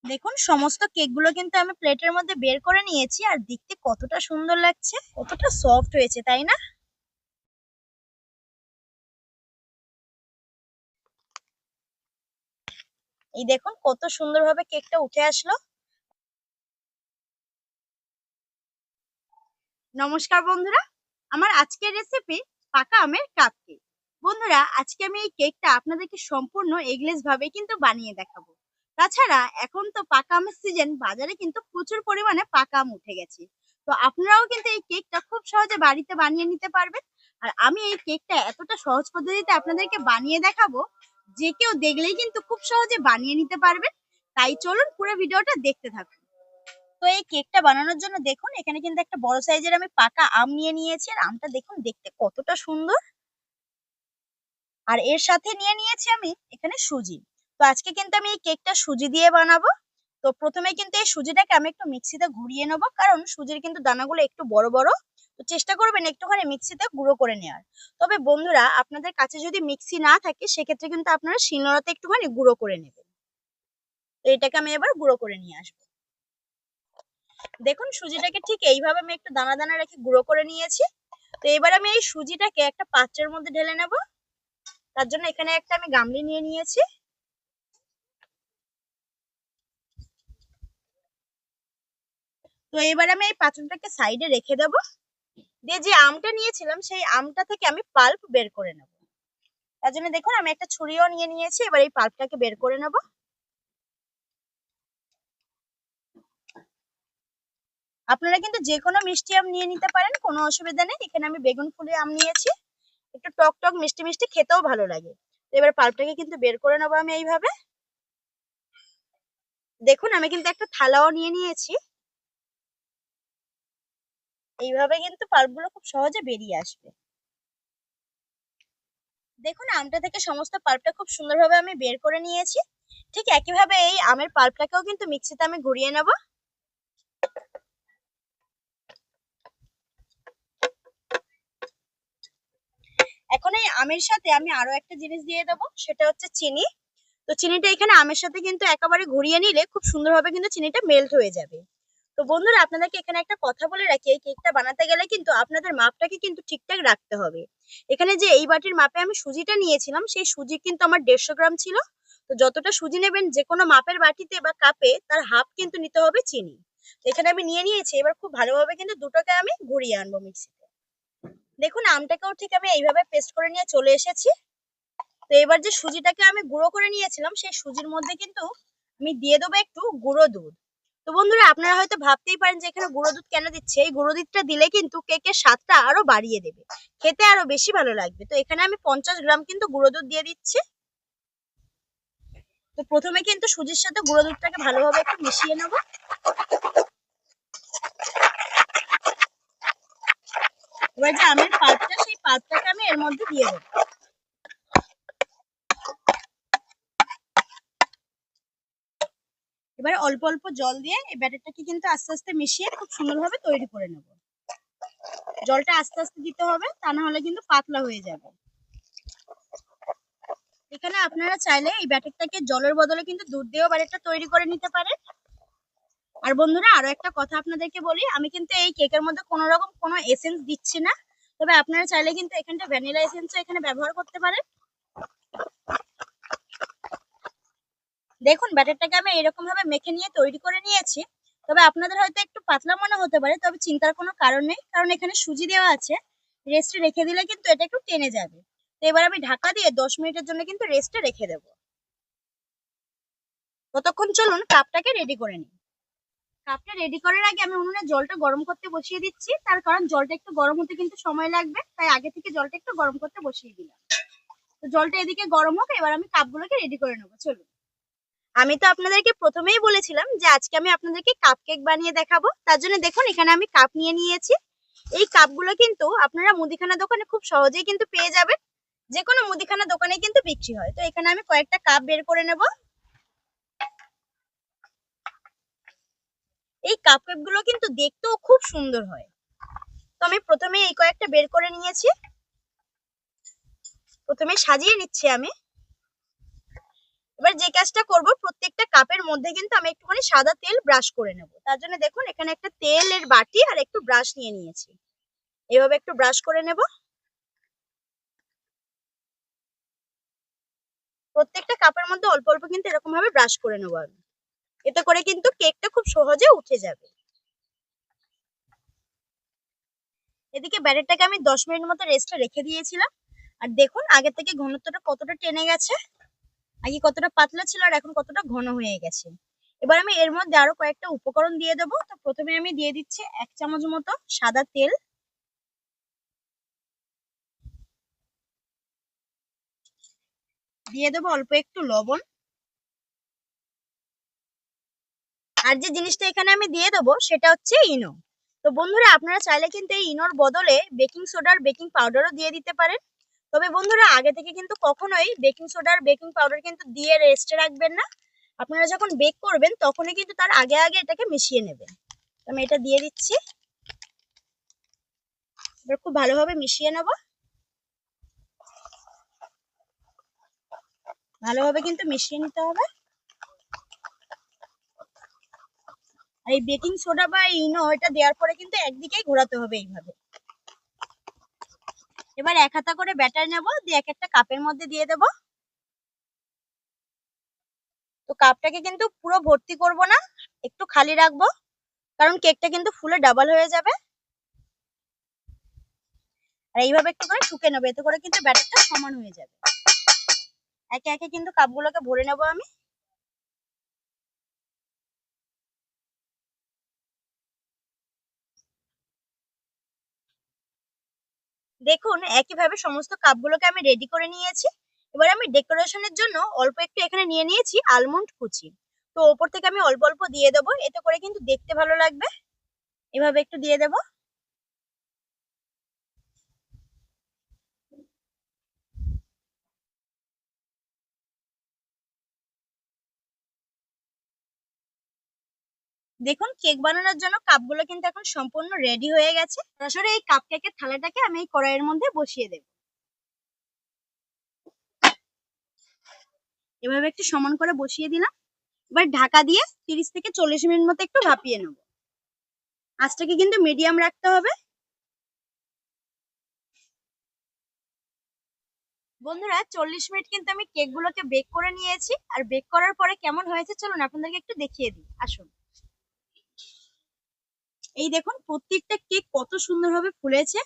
দেখুন সমস্ত কেকগুলো কিন্তু আমি প্লেটের মধ্যে বের করে নিয়েছি আর দেখতে কতটা সুন্দর লাগছে, কতটা সফট হয়েছে তাই না? এই দেখুন কত সুন্দরভাবে কেকটা উঠে আসলো। নমস্কার বন্ধুরা, আমার আজকের রেসিপি পাকা আমের কাপ কেক। বন্ধুরা, আজকে আমি এই কেকটা আপনাদেরকে সম্পূর্ণ এগলেস ভাবে কিন্তু বানিয়ে দেখাবো। তাছাড়া এখন তো পাকা আমের সিজন, বাজারে কিন্তু প্রচুর পরিমাণে পাকা আম উঠে গেছে। তো আপনারাও কিন্তু এই কেকটা খুব সহজে বাড়িতে বানিয়ে নিতে পারবেন। আর আমি এই কেকটা এতটা সহজ পদ্ধতিতে আপনাদেরকে বানিয়ে দেখাবো, যে কেউ দেখলেই কিন্তু খুব সহজে বানিয়ে নিতে পারবেন। তাই চলুন পুরো ভিডিওটা দেখতে থাকুন। তো এই কেকটা বানানোর জন্য দেখুন এখানে কিন্তু একটা বড় সাইজের আমি পাকা আম নিয়ে নিয়েছি, আর আমটা দেখুন দেখতে কতটা সুন্দর। আর এর সাথে নিয়ে নিয়েছি আমি এখানে সুজি। তো আজকে কিন্তু আমি এই কেকটা সুজি দিয়ে বানাবো। তো প্রথমে কিন্তু এই সুজিটাকে আমি একটু মিক্সিতে ঘুরিয়ে নেবো, কারণ সুজির কিন্তু দানাগুলো একটু বড় বড়। তো চেষ্টা করবেন একটুখানি মিক্সিতে গুঁড়ো করে নেওয়ার। তবে বন্ধুরা, আপনাদের কাছে যদি মিক্সি না থাকে সেক্ষেত্রে কিন্তু আপনারা শিলনোড়াতে একটুখানি গুঁড়ো করে নেবেন। তো এটাকে আমি এবার গুঁড়ো করে নিয়ে আসবো। দেখুন সুজিটাকে ঠিক এইভাবে আমি একটু দানা দানা রেখে গুঁড়ো করে নিয়েছি। তো এবার আমি এই সুজিটাকে একটা পাত্রের মধ্যে ঢেলে নেব। তার জন্য এখানে একটা আমি গামলি নিয়ে নিয়েছি। তো এবার আমি এই পাত্রটাকে সাইডে রেখে দেব। দিয়ে যে আমটা নিয়েছিলাম সেই আমটা থেকে আমি পাল্প বের করে নেব। তার জন্য দেখুন আমি একটা ছুরিও নিয়ে নিয়েছি, এবার এই পাল্পটাকে বের করে নেব। আপনারা কিন্তু যে কোনো মিষ্টি আম নিয়ে নিতে পারেন, কোনো অসুবিধা নেই। এখানে আমি বেগুন ফুলের আম নিয়েছি, একটু টক টক মিষ্টি মিষ্টি খেতেও ভালো লাগে। তো এবার পাল্পটাকে কিন্তু বের করে নেবো আমি এইভাবে। দেখুন আমি কিন্তু একটা থালাও নিয়ে নিয়েছি। এইভাবে কিন্তু পাল্পগুলো খুব সহজে বেরিয়ে আসবে। দেখুন আমটা থেকে সমস্ত পাল্পটা খুব সুন্দরভাবে আমি বের করে নিয়েছি। ঠিক একইভাবে এই আমের পাল্পটাকেও কিন্তু মিক্সিতে আমি ঘুরিয়ে নেব। এখন এই আমের সাথে আমি আরো একটা জিনিস দিয়ে দেবো, সেটা হচ্ছে চিনি। তো চিনিটা এখানে আমের সাথে কিন্তু একেবারে ঘুরিয়ে নিলে খুব সুন্দরভাবে কিন্তু চিনিটা মেল্ট হয়ে যাবে। তো বন্ধুরা, আপনাদেরকে এখানে একটা কথা বলে রাখি, এই কেকটা বানাতে গেলে কিন্তু আপনাদের মাপটাকে কিন্তু ঠিকঠাক রাখতে হবে। এখানে যে এই বাটির মাপে আমি সুজিটা নিয়েছিলাম, সেই সুজি কিন্তু আমার 150 গ্রাম ছিল। তো যতটা সুজি নেবেন যে কোনো মাপের বাটিতে বা কাপে, তার হাফ কিন্তু নিতে হবে চিনি। তো এখানে আমি নিয়ে নিয়েছি, এবার খুব ভালোভাবে কিন্তু দুটোকে আমি ঘুরিয়ে আনবো মিক্সিতে। দেখুন আমটাকেও ঠিক আমি এইভাবে পেস্ট করে নিয়ে চলে এসেছি। তো এবার যে সুজিটাকে আমি গুঁড়ো করে নিয়েছিলাম, সেই সুজির মধ্যে কিন্তু আমি দিয়ে দেবো একটু গুঁড়ো দুধ। তো বন্ধুরা, আপনারা হয়তো ভাবতেই পারেন যে এখানে গুঁড়ো দুধ কেন দিচ্ছে। এই গুঁড়ো দুধটা দিলে কিন্তু কেকের স্বাদটা আরো বাড়িয়ে দেবে, খেতে আরো বেশি ভালো লাগবে। তো এখানে আমি 50 গ্রাম কিন্তু গুঁড়ো দুধ দিয়ে দিচ্ছি। তো প্রথমে কিন্তু সুজির সাথে গুঁড়ো দুধটাকে ভালোভাবে একটু মিশিয়ে নেবো। এবার যে আমের পাল্পটা, সেই পাল্পটাকে আমি এর মধ্যে দিয়ে দেবো। এবার অল্প অল্প জল দিয়ে এই ব্যাটারটাকে কিন্তু আস্তে আস্তে মিশিয়ে খুব সুন্দরভাবে তৈরি করে নেব। জলটা আস্তে আস্তে দিতে হবে, তা না হলে কিন্তু পাতলা হয়ে যাবে। এখানে আপনারা চাইলে এই ব্যাটারটাকে জলের বদলে কিন্তু দুধ দিয়েও ব্যাটারটা তৈরি করে নিতে পারেন। আর বন্ধুরা, আরো একটা কথা আপনাদেরকে বলি, আমি কিন্তু এই কেকের মধ্যে কোনো রকম কোনো এসেন্স দিচ্ছি না। তবে আপনারা চাইলে কিন্তু এখানটা ভ্যানিলা এসেন্সও এখানে ব্যবহার করতে পারেন। দেখুন ব্যাটারটাকে আমি এরকম ভাবে মেখে নিয়ে তৈরি করে নিয়েছি। তবে আপনাদের হয়তো একটু পাতলা মনে হতে পারে, তবে চিন্তার কোনো কারণ নেই, কারণ এখানে সুজি দেওয়া আছে। রেস্টে রেখে দিলে কিন্তু এটা একটু টেনে যাবে। তো এবার আমি ঢাকা দিয়ে 10 মিনিটের জন্য কিন্তু রেস্টে রেখে দেবো। ততক্ষণ চলুন কাপটাকে রেডি করে নিই। কাপটা রেডি করার আগে আমি উনুনে জলটা গরম করতে বসিয়ে দিচ্ছি, তার কারণ জলটা একটু গরম হতে কিন্তু সময় লাগবে, তাই আগে থেকে জলটা একটু গরম করতে বসিয়ে দিলাম। তো জলটা এদিকে গরম হোক, এবার আমি কাপগুলোকে রেডি করে নেবো, চলুন। আমি তো আপনাদেরকে প্রথমেই বলেছিলাম যে আজকে আমি আপনাদেরকে কাপ কেক বানিয়ে দেখাবো। তার জন্য দেখুন এখানে আমি কাপ নিয়ে নিয়েছি। এই কাপগুলো কিন্তু আপনারা মুদিখানা দোকানে খুব সহজেই কিন্তু পেয়ে যাবেন। যে কোনো মুদিখানা দোকানে কিন্তু বিক্রি হয়। তো এখানে আমি কয়েকটা কাপ বের করে নেব। এই কাপ গুলো কিন্তু দেখতেও খুব সুন্দর হয়। তো আমি প্রথমে এই কয়েকটা বের করে নিয়েছি। প্রথমে সাজিয়ে নিচ্ছি আমি। এবার যে কাজটা করব, প্রত্যেকটা কাপের মধ্যে কিন্তু আমি একটুখানি সাদা তেল ব্রাশ করে নেব। তার জন্য দেখুন এখানে একটা তেলের বাটি আর একটু ব্রাশ নিয়ে নিয়েছি। এভাবে একটু ব্রাশ করে নেব। প্রত্যেকটা কাপের মধ্যে অল্প অল্প কিন্তু এরকম ভাবে ব্রাশ করে নেবো আমি। এতে করে কিন্তু কেকটা খুব সহজে উঠে যাবে। এদিকে ব্যাটারটাকে আমি 10 মিনিট মতো রেস্টে রেখে দিয়েছিলাম। আর দেখুন আগে থেকে ঘনত্বটা কতটা টেনে গেছে। আগে কতটা পাতলা ছিল আর এখন কতটা ঘন হয়ে গেছে। এবার আমি এর মধ্যে আরো কয়েকটা উপকরণ দিয়ে দেবো। তো প্রথমে আমি দিয়ে দিচ্ছি 1 চামচ মতো সাদা তেল। দিয়ে দেবো অল্প একটু লবণ। আর যে জিনিসটা এখানে আমি দিয়ে দেবো সেটা হচ্ছে ইনো। তো বন্ধুরা আপনারা চাইলে কিন্তু এই ইনোর বদলে বেকিং সোডা আর বেকিং পাউডারও দিয়ে দিতে পারেন। তবে বন্ধুরা আগে থেকে কিন্তু কখনোই বেকিং সোডা আর বেকিং পাউডার কিন্তু দিয়ে রেস্টে রাখবেন না। আপনারা যখন বেক করবেন তখনই কিন্তু তার আগে আগে এটাকে মিশিয়ে নেবেন। আমি এটা দিয়ে দিচ্ছি। এবার খুব ভালোভাবে মিশিয়ে নেব। ভালোভাবে কিন্তু মিশিয়ে নিতে হবে। আর এই বেকিং সোডা বা ইনো এটা দেওয়ার পরে কিন্তু একদিকেই ঘোরাতে হবে এইভাবে। এবার এক হাতা করে ব্যাটার নেব, দিয়ে এক একটা কাপের মধ্যে দিয়ে দেব। তো কাপটাকে কিন্তু পুরো ভর্তি করব না, একটু খালি রাখবো, কারণ কেকটা কিন্তু ফুলে ডাবল হয়ে যাবে। আর এইভাবে একটু করে ঠুকে নেবো, এতে করে কিন্তু ব্যাটারটা সমান হয়ে যাবে। একে একে কিন্তু কাপগুলোকে ভরে নেবো আমি। দেখুন একইভাবে সমস্ত কাপগুলোকে আমি রেডি করে নিয়েছি। এবার আমি ডেকোরেশনের জন্য অল্প একটু এখানে নিয়ে নিয়েছি আলমন্ড কুচি। তো ওপর থেকে আমি অল্প অল্প দিয়ে দেবো, এতে করে কিন্তু দেখতে ভালো লাগবে। এভাবে একটু দিয়ে দেবো। দেখুন কেক বানানোর জন্য কাপগুলো কিন্তু এখন সম্পূর্ণ রেডি হয়ে গেছে। সরাসরি এই কাপ কেকের থালাটাকে আমি এই কড়াইয়ের মধ্যে বসিয়ে দেব। এভাবে একটু সমান করে বসিয়ে দিলাম। এবার ঢাকা দিয়ে 30 থেকে 40 মিনিট মতো একটু ভাপিয়ে নেব। আঁচটাকে কিন্তু মিডিয়াম রাখতে হবে। বন্ধুরা 40 মিনিট কিন্তু আমি কেক গুলোকে বেক করে নিয়েছি। আর বেক করার পরে কেমন হয়েছে চলুন আপনাদেরকে একটু দেখিয়ে দিই, আসুন। এই দেখুন প্রত্যেকটা কেক কত সুন্দরভাবে ফুলেছে,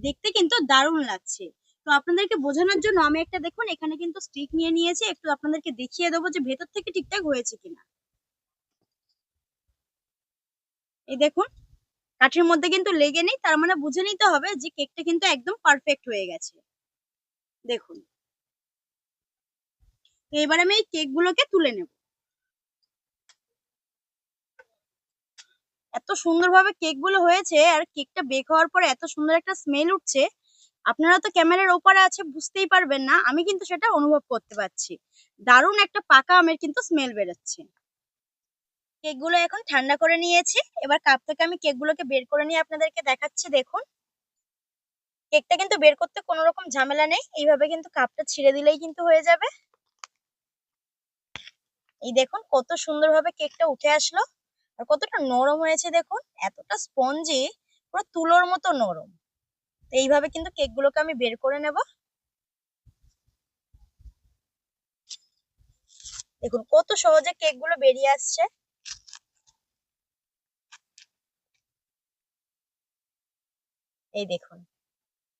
দেখতে কিন্তু দারুণ লাগছে। তো আপনাদেরকে বোঝানোর জন্য আমি একটা দেখুন এখানে কিন্তু স্টিক নিয়ে নিয়েছি, একটু আপনাদেরকে দেখিয়ে দেবো যে ভেতর থেকে ঠিকঠাক হয়েছে কিনা। এই দেখুন কাঠের মধ্যে কিন্তু লেগে নেই, তার মানে বুঝে নিতে হবে যে কেকটা কিন্তু একদম পারফেক্ট হয়ে গেছে। দেখুন, তো এবার আমি এই কেক গুলোকে তুলে নেব। এত সুন্দরভাবে কেক গুলো হয়েছে আর কেকটা বেক হওয়ার পরে এত সুন্দর একটা স্মেল উঠছে। আপনারা তো ক্যামেরার ওপারে আছে বুঝতেই পারবেন না, আমি কিন্তু সেটা অনুভব করতে পারছি। দারুণ একটা পাকা আমের কিন্তু স্মেল বেরোচ্ছে। কেক গুলো এখন ঠান্ডা করে নিয়েছি। এবার কাপ থেকে আমি কেক গুলোকে বের করে নিয়ে আপনাদেরকে দেখাচ্ছি। দেখুন কেকটা কিন্তু বের করতে কোনো রকম ঝামেলা নেই, এইভাবে কিন্তু কাপটা ছিঁড়ে দিলেই কিন্তু হয়ে যাবে। এই দেখুন কত সুন্দরভাবে কেকটা উঠে আসলো আর কতটা নরম হয়েছে দেখুন, এতটা স্পঞ্জি, পুরো তুলোর মতো নরম। তো এইভাবে কিন্তু কেক গুলোকে আমি বের করে নেব। দেখুন কত সহজে কেক গুলো বেরিয়ে আসছে। এই দেখুন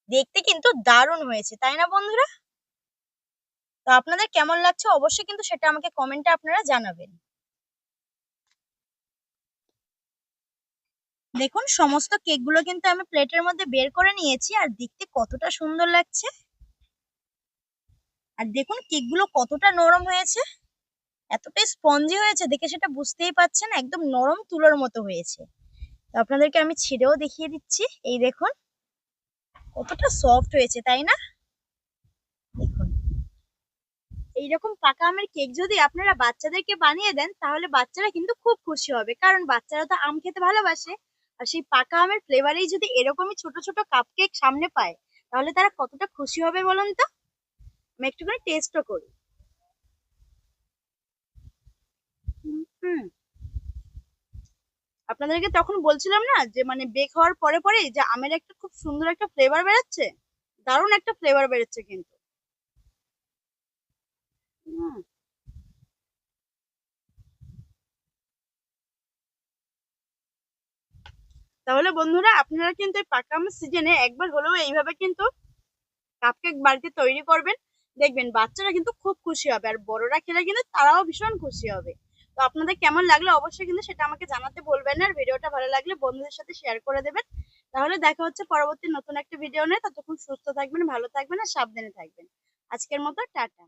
দেখতে কিন্তু দারুণ হয়েছে, তাই না বন্ধুরা? তো আপনাদের কেমন লাগছে অবশ্যই কিন্তু সেটা আমাকে কমেন্টে আপনারা জানাবেন। দেখুন সমস্ত কেক গুলো কিন্তু আমি প্লেটের মধ্যে বের করে নিয়েছি আর দেখতে কতটা সুন্দর লাগছে। আর দেখুন কেক গুলো কতটা নরম হয়েছে, এতটাই স্পঞ্জি হয়েছে, দেখে সেটা বুঝতেই পারছেন, একদম নরম তুলোর মতো হয়েছে। তো আপনাদেরকে আমি ছিঁড়েও দেখিয়ে দিচ্ছি। এই দেখুন কতটা সফট হয়েছে, তাই না? দেখুন এইরকম পাকা আমের কেক যদি আপনারা বাচ্চাদেরকে বানিয়ে দেন তাহলে বাচ্চারা কিন্তু খুব খুশি হবে, কারণ বাচ্চারা তো আম খেতে ভালোবাসে। আর সেই পাকা আমের ফ্লেভারেই যদি এরকমই ছোট ছোট কাপ কেক সামনে পায় তাহলে তারা কতটা খুশি হবে বলুন তো। আমি একটু করে টেস্টও করি। আপনাদেরকে তখন বলছিলাম না যে মানে বেক হওয়ার পরে পরে যে আমের একটা খুব সুন্দর একটা ফ্লেভার বেরোচ্ছে, দারুণ একটা ফ্লেভার বেরোচ্ছে কিন্তু। হুম। তাহলে বন্ধুরা আপনারা কিন্তু এই পাকা আমের সিজনে একবার হলেও এইভাবে কিন্তু কাপকেক বাড়িতে তৈরি করবেন, দেখবেন বাচ্চারা কিন্তু খুব খুশি হবে আর বড়রা খেলে কিন্তু তারাও ভীষণ খুশি হবে। তো আপনাদের কেমন লাগলো অবশ্যই কিন্তু সেটা আমাকে জানাতে ভুলবেন না, আর ভিডিওটা ভালো লাগলে বন্ধুদের সাথে শেয়ার করে দেবেন। তাহলে দেখা হচ্ছে পরবর্তী নতুন একটা ভিডিও নিয়ে, ততক্ষণ সুস্থ থাকবেন, ভালো থাকবেন আর সাবধানে থাকবেন। আজকের মতো টাটা।